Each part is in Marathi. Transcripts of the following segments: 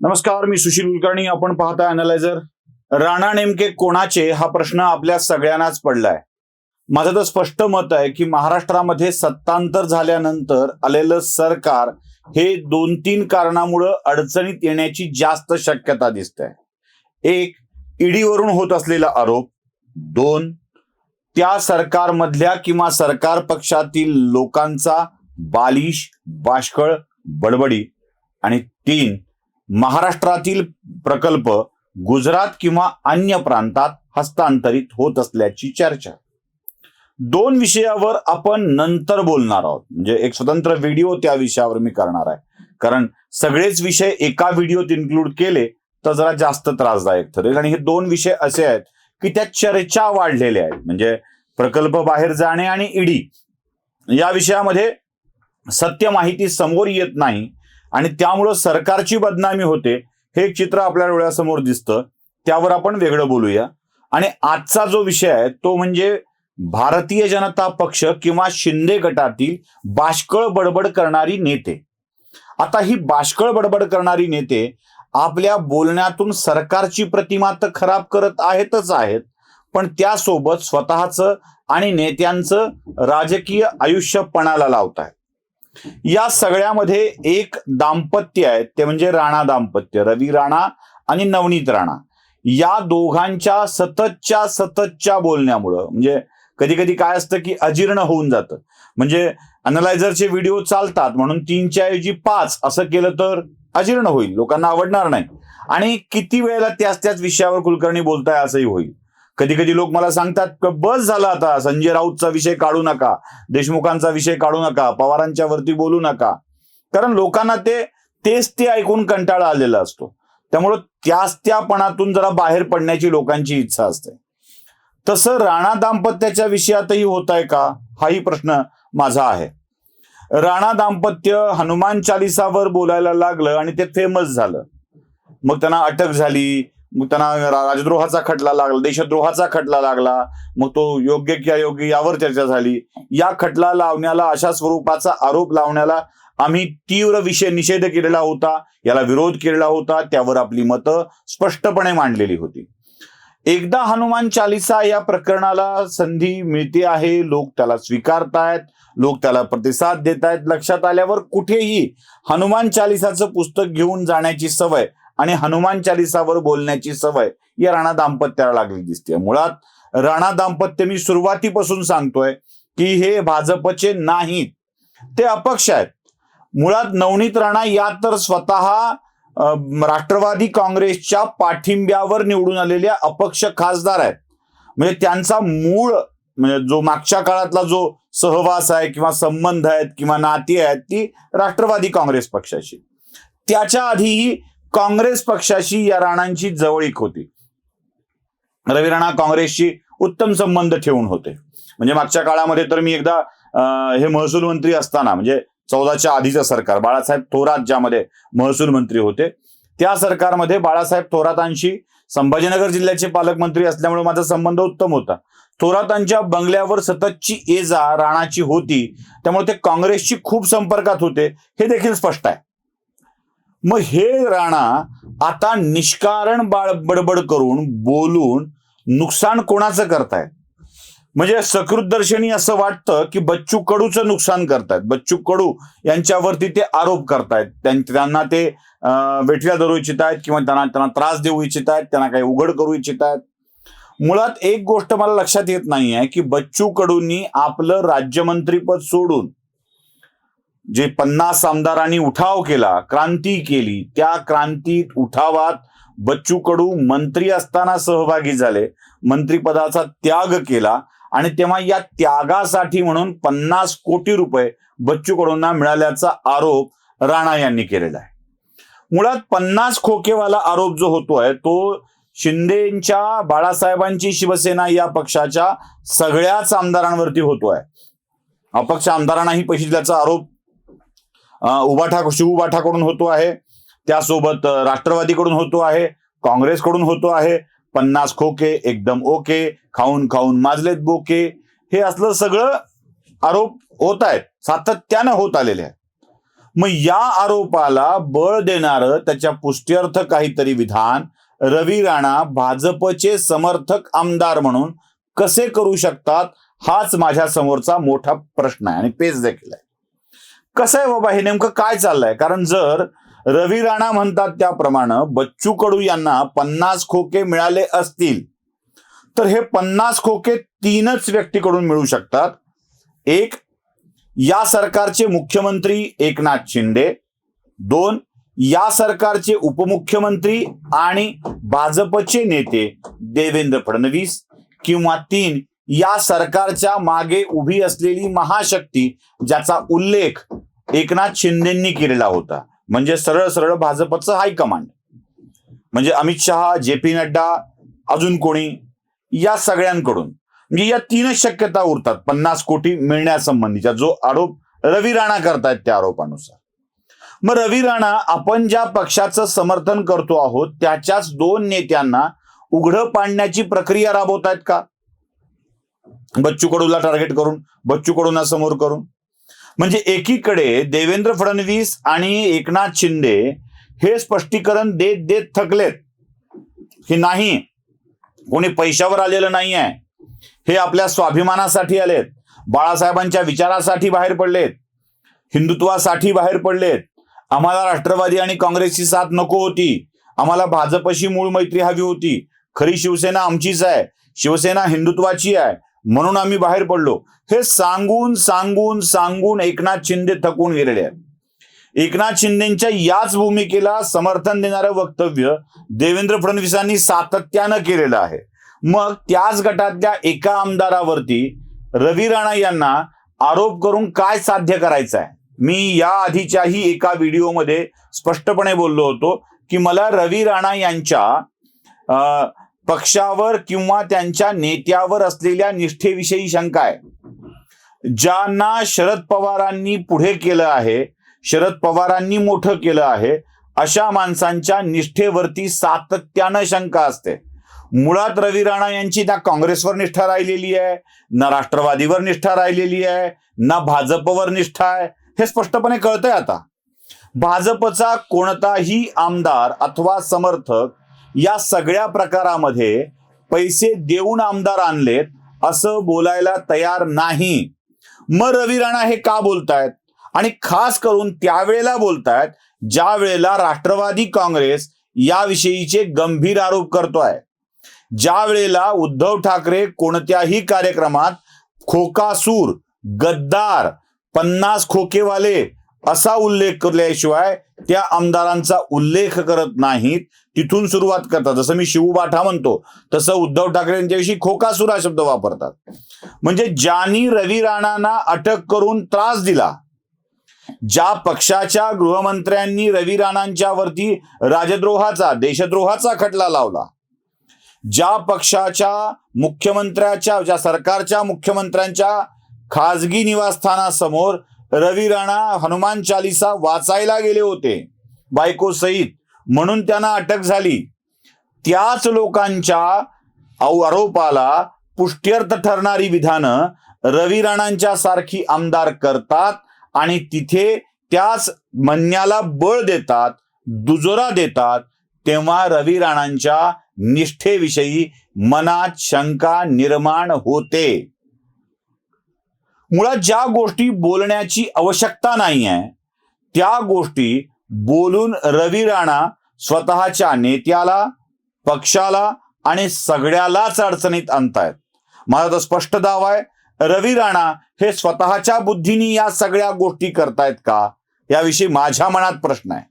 नमस्कार, मी सुशील कुलकर्णी. आपण पाहता अॅनालायझर. राणा नेमके कोणाचे हा प्रश्न आपल्या सगळ्यांनाच पडलाय. माझं तर स्पष्ट मत आहे की महाराष्ट्रामध्ये सत्तांतर झाल्यानंतर आलेलं सरकार हे 2-3 कारणामुळे अडचणीत येण्याची जास्त शक्यता दिसते. एक, ईडीवरून होत असलेला आरोप. 2, त्या सरकारमधल्या किंवा सरकार पक्षातील लोकांचा बालिश, बाष्कळ बडबडी. आणि 3, महाराष्ट्रातील प्रकल्प गुजरात किंवा अन्य प्रांतात हस्तांतरित होत असल्याची चर्चा. 2 विषयावर आपण नंतर बोलणार आहोत, म्हणजे एक स्वतंत्र व्हिडिओ त्या विषयावर मी करणार आहे. कारण सगळेच विषय एका व्हिडिओत इन्क्लूड केले तर जरा जास्त त्रासदायक ठरेल. आणि हे 2 विषय असे आहेत की त्या चर्चा वाढलेल्या आहेत. म्हणजे प्रकल्प बाहेर जाणे आणि ईडी या विषयामध्ये सत्य माहिती समोर येत नाही आणि त्यामुळं सरकारची बदनामी होते. हे एक चित्र आपल्या डोळ्यासमोर दिसतं. त्यावर आपण वेगळं बोलूया. आणि आजचा जो विषय आहे तो म्हणजे भारतीय जनता पक्ष किंवा शिंदे गटातील बाष्कळ बडबड करणारी नेते. आता ही बाष्कळ बडबड करणारी नेते आपल्या बोलण्यातून सरकारची प्रतिमा तर खराब करत आहेतच आहेत, पण त्यासोबत स्वतःचं आणि नेत्यांचं राजकीय आयुष्य पणाला लावत आहेत. या सगळ्यामध्ये एक दाम्पत्य आहे, ते म्हणजे राणा दाम्पत्य. रवी राणा आणि नवनीत राणा या दोघांच्या सततच्या बोलण्यामुळं म्हणजे कधी कधी काय असतं की अजीर्ण होऊन जातं. म्हणजे अॅनालायझरचे व्हिडिओ चालतात म्हणून 3च्या ऐवजी 5 असं केलं तर अजीर्ण होईल, लोकांना आवडणार नाही. आणि किती वेळेला त्याच विषयावर कुलकर्णी बोलताय असंही होईल. कधी कधी लोक मला सांगतात बस झाला, आता संजय राऊतचा विषय काढू नका, देशमुखांचा विषय काढू नका, पवारांच्या वरती बोलू नका. कारण लोकांना तेच ऐकून कंटाळा आलेला असतो. त्यामुळं त्यापणातून जरा बाहेर पडण्याची लोकांची इच्छा असते. तसं राणा दाम्पत्याच्या विषयातही होत आहे का, हाही प्रश्न माझा आहे. राणा दाम्पत्य हनुमान चालिसावर बोलायला लागलं आणि ते फेमस झालं. मग त्यांना अटक झाली, मग त्यांना राजद्रोहाचा खटला लागला, देशद्रोहाचा खटला लागला. मग तो योग्य की अयोग्य यावर चर्चा झाली. या खटला लावण्याला, अशा स्वरूपाचा आरोप लावण्याला आम्ही तीव्र निषेध केलेला होता, याला विरोध केलेला होता, त्यावर आपली मतं स्पष्टपणे मांडलेली होती. एकदा हनुमान चालिसा या प्रकरणाला संधी मिळते आहे, लोक त्याला स्वीकारतायत, लोक त्याला प्रतिसाद देत आहेत. लक्षात आल्यावर कुठेही हनुमान चालिसाचं पुस्तक घेऊन जाण्याची सवय आणि हनुमान चालिसावर बोलण्याची सवय या राणा दाम्पत्याला लागली दिसते. मुळात राणा दाम्पत्य, मी सुरुवातीपासून सांगतोय की हे भाजपचे नाहीत, ते अपक्ष आहेत. मुळात नवनीत राणा या तर स्वतः राष्ट्रवादी काँग्रेसच्या पाठिंब्यावर निवडून आलेल्या अपक्ष खासदार आहेत. म्हणजे त्यांचा मूळ, म्हणजे जो मागच्या काळातला जो सहवास आहे किंवा संबंध आहेत किंवा नाती आहेत ती राष्ट्रवादी काँग्रेस पक्षाशी. त्याच्या आधीही काँग्रेस पक्षाशी या राणांची जवळीक होती. रवी राणा काँग्रेसशी उत्तम संबंध ठेवून होते. म्हणजे मागच्या काळामध्ये तर मी एकदा हे महसूल मंत्री असताना, म्हणजे 14च्या आधीचं सरकार, बाळासाहेब थोरात ज्यामध्ये महसूल मंत्री होते, त्या सरकारमध्ये बाळासाहेब थोरातांशी संभाजीनगर जिल्ह्याचे पालकमंत्री असल्यामुळे माझा संबंध उत्तम होता. थोरातांच्या बंगल्यावर सततची ये-जा राणाची होती, त्यामुळे ते काँग्रेसशी खूप संपर्कात होते, हे देखील स्पष्ट आहे. मग हे राणा आता निष्कारण बडबड करून बोलून नुकसान कोणाचं करतायत? म्हणजे सकृतदर्शनी असं वाटतं की बच्चू कडूचं नुकसान करतायत. बच्चू कडू यांच्यावरती ते आरोप करतायत, त्यांना ते वेठीला धरू इच्छित आहेत किंवा त्यांना त्रास देऊ इच्छित आहेत, त्यांना काही उघड करू इच्छित आहेत. मुळात एक गोष्ट मला लक्षात येत नाहीये की बच्चू कडूंनी आपलं राज्यमंत्रीपद सोडून जे 50 आमदारांनी उठाव केला, क्रांती केली, त्या क्रांतीत उठावात बच्चू कडू मंत्री असताना सहभागी झाले, मंत्रिपदाचा त्याग केला आणि तेव्हा या त्यागासाठी म्हणून 50 कोटी रुपये बच्चू कडूंना मिळाल्याचा आरोप राणा यांनी केलेला आहे. मुळात 50 खोकेवाला आरोप जो होतोय तो शिंदेच्या, बाळासाहेबांची शिवसेना या पक्षाच्या सगळ्याच आमदारांवरती होतोय. अपक्ष आमदारांनाही पैसे दिल्याचा आरोप शिवबाठाकडून होतो आहे, त्यासोबत राष्ट्रवादीकडून होतो आहे, काँग्रेसकडून होतो आहे. 50 खोके एकदम ओके, खाऊन माजलेत बोके, हे असलं सगळं आरोप होत आहेत, सातत्यानं होत आलेले आहेत. मग या आरोपाला बळ देणारं त्याच्या पुष्ट्यर्थ काहीतरी विधान रवी राणा भाजपचे समर्थक आमदार म्हणून कसे करू शकतात, हाच माझ्या समोरचा मोठा प्रश्न आहे आणि पेच देखील आहे. कसं आहे बाबा, हे नेमकं काय चाललंय? कारण जर रवी राणा म्हणतात त्याप्रमाणे बच्चू कडू यांना 50 खोके मिळाले असतील तर हे 50 खोके 3च व्यक्तीकडून मिळू शकतात. एक, या सरकारचे मुख्यमंत्री एकनाथ शिंदे. 2, या सरकारचे उपमुख्यमंत्री आणि भाजपचे नेते देवेंद्र फडणवीस. किंवा 3, या सरकारच्या मागे उभी असलेली महाशक्ती ज्याचा उल्लेख एकनाथ शिंदेंनी केलेला होता, म्हणजे सरळ सरळ भाजपचं हायकमांड, म्हणजे अमित शहा, JP नड्डा, अजून कोणी, या सगळ्यांकडून. म्हणजे या 3च शक्यता उरतात 50 कोटी मिळण्यासंबंधीचा जो आरोप रवी राणा करतायत त्या आरोपानुसार. मग रवी राणा आपण ज्या पक्षाचं समर्थन करतो आहोत त्याच्याच 2 नेत्यांना उघडं पाडण्याची प्रक्रिया राबवतायत का? बच्चू कडूला टार्गेट करून, बच्चू कडूंना समोर करून. म्हणजे एकीकडे देवेंद्र फडणवीस आणि एकनाथ शिंदे हे स्पष्टीकरण देत देत थकलेत की नाही, कोणी पैशावर आलेलं नाही आहे, हे आपल्या स्वाभिमानासाठी आलेत, बाळासाहेबांच्या विचारासाठी बाहेर पडलेत, हिंदुत्वासाठी बाहेर पडलेत. आम्हाला राष्ट्रवादी आणि काँग्रेसची साथ नको होती, आम्हाला भाजपशी मूळ मैत्री हवी होती, खरी शिवसेना आमचीच आहे, शिवसेना हिंदुत्वाची आहे, म्हणून आम्ही बाहेर पडलो. हे सांगून सांगून सांगून एकनाथ शिंदे थकून गेलेले आहेत. एकनाथ शिंदेच्या याच भूमिकेला समर्थन देणारं वक्तव्य देवेंद्र फडणवीसांनी सातत्यानं केलेलं आहे. मग त्याच गटातल्या एका आमदारावरती रवी राणा यांना आरोप करून काय साध्य करायचं आहे? मी या आधीच्याही एका व्हिडिओमध्ये स्पष्टपणे बोललो होतो की मला रवी राणा यांच्या पक्षावर किंवा त्यांच्या नेत्यावर असलेल्या निष्ठेविषयी शंका आहे. ज्यांना शरद पवारांनी पुढे केलं आहे, शरद पवारांनी मोठं केलं आहे, अशा माणसांच्या निष्ठेवरती सातत्यानं शंका असते. मुळात रवी राणा यांची ना काँग्रेसवर निष्ठा राहिलेली आहे, ना राष्ट्रवादीवर निष्ठा राहिलेली आहे, ना भाजपवर निष्ठा आहे, हे स्पष्टपणे कळतंय आता. भाजपचा कोणताही आमदार अथवा समर्थक या सगळ्या प्रकारामध्ये पैसे देऊन आमदार आणलेत असं बोलायला तयार नाही. मग रवी राणा हे का बोलतायत? आणि खास करून त्यावेळेला बोलतायत ज्या वेळेला राष्ट्रवादी काँग्रेस याविषयीचे गंभीर आरोप करतोय, ज्या वेळेला उद्धव ठाकरे कोणत्याही कार्यक्रमात खोकासूर, गद्दार, 50 खोकेवाले असा उल्लेख केल्याशिवाय त्या आमदारांचा उल्लेख करत नाहीत, तिथून सुरुवात करतात. जसं मी शिवबाठा म्हणतो तसं उद्धव ठाकरे यांच्याविषयी खोकासूर हा शब्द वापरतात. म्हणजे ज्यांनी रवी राणांना अटक करून त्रास दिला, ज्या पक्षाच्या गृहमंत्र्यांनी रवी राणांच्या वरती राजद्रोहाचा, देशद्रोहाचा खटला लावला, ज्या पक्षाच्या मुख्यमंत्र्याच्या, ज्या सरकारच्या मुख्यमंत्र्यांच्या खाजगी निवासस्थानासमोर रवी राणा हनुमान चालीसा वाचायला गेले होते बायको सहित, म्हणून त्यांना अटक झाली, त्याच लोकांच्या आरोपाला पुष्ट्यर्थ ठरणारी विधानं रवी राणांच्या सारखी आमदार करतात आणि तिथे त्याच म्हणण्याला बळ देतात, दुजोरा देतात. तेव्हा रवी राणांच्या निष्ठेविषयी मनात शंका निर्माण होते. मुळात ज्या गोष्टी बोलण्याची आवश्यकता नाही आहे त्या गोष्टी बोलून रवी राणा स्वतःच्या नेत्याला, पक्षाला आणि सगळ्यालाच अडचणीत आणतायत. माझा तर स्पष्ट दावा आहे, रवी राणा हे स्वतःच्या बुद्धीने या सगळ्या गोष्टी करतायत का, याविषयी माझ्या मनात प्रश्न आहे.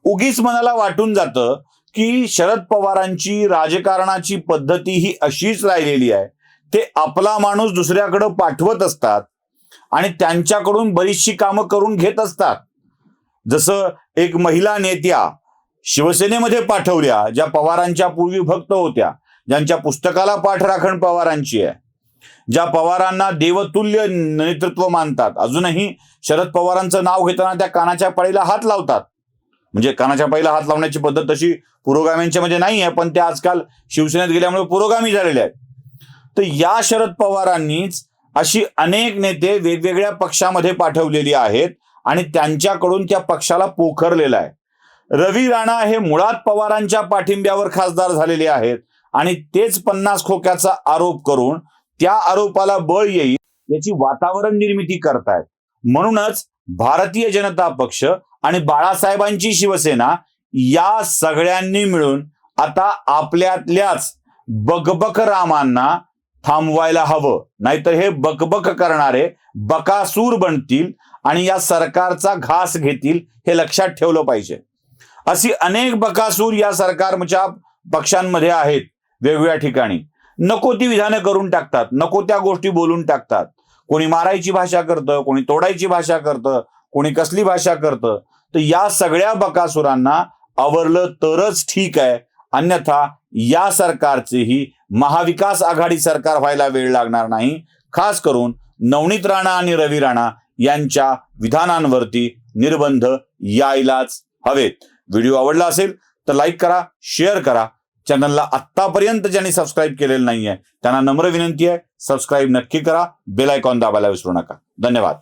उगीच मनाला वाटून जातं की शरद पवारांची राजकारणाची पद्धती ही अशीच राहिलेली आहे, ते आपला माणूस दुसऱ्याकडे पाठवत असतात आणि त्यांच्याकडून बरीचशी कामं करून घेत असतात. जसं एक महिला नेत्या शिवसेनेमध्ये पाठवल्या, ज्या पवारांच्या पूर्वी भक्त होत्या, ज्यांच्या पुस्तकाला पाठराखण पवारांची आहे, ज्या पवारांना देवतुल्य नेतृत्व मानतात, अजूनही शरद पवारांचं नाव घेताना त्या कानाच्या पाळीला हात लावतात. म्हणजे कानाच्या पाळीला हात लावण्याची पद्धत तशी पुरोगामींच्या मध्ये नाही आहे, पण त्या आजकाल शिवसेनेत गेल्यामुळे पुरोगामी झालेल्या आहेत. तर या शरद पवारांनीच अशी अनेक नेते वेगवेगळ्या पक्षामध्ये पाठवलेली आहेत आणि त्यांच्याकडून त्या पक्षाला पोखरलेला आहे. रवी राणा हे मुळात पवारांच्या पाठिंब्यावर खासदार झालेले आहेत आणि तेच 50 खोक्याचा आरोप करून त्या आरोपाला बळ येईल याची वातावरण निर्मिती करतायत. म्हणूनच भारतीय जनता पक्ष आणि बाळासाहेबांची शिवसेना या सगळ्यांनी मिळून आता आपल्यातल्याच बकबक रामांना थांबवायला हवं, नाहीतर हे बकबक करणारे बकासूर बनतील आणि या सरकारचा घास घेतील, हे लक्षात ठेवलं पाहिजे. अशी अनेक बकासूर या सरकारच्या पक्षांमध्ये आहेत. वेगवेगळ्या ठिकाणी नको ती विधानं करून टाकतात, नको त्या गोष्टी बोलून टाकतात. कोणी मारायची भाषा करतं, कोणी तोडायची भाषा करतं, कोणी कसली भाषा करतं. तर या सगळ्या बकासुरांना आवरलं तरच ठीक आहे, अन्यथा या सरकारचेही महाविकास आघाडी सरकार व्हायला वेळ लागणार नाही. खास करून नवनीत राणा आणि रवी राणा यांच्या विधानांवरती निर्बंध यायलाच हवेत. व्हिडिओ आवडला असेल तर लाईक करा, शेअर करा. चॅनलला आत्तापर्यंत ज्यांनी सबस्क्राईब केलेलं नाहीये त्यांना नम्र विनंती आहे, सबस्क्राईब नक्की करा. बेल आयकॉन दाबायला विसरू नका. धन्यवाद.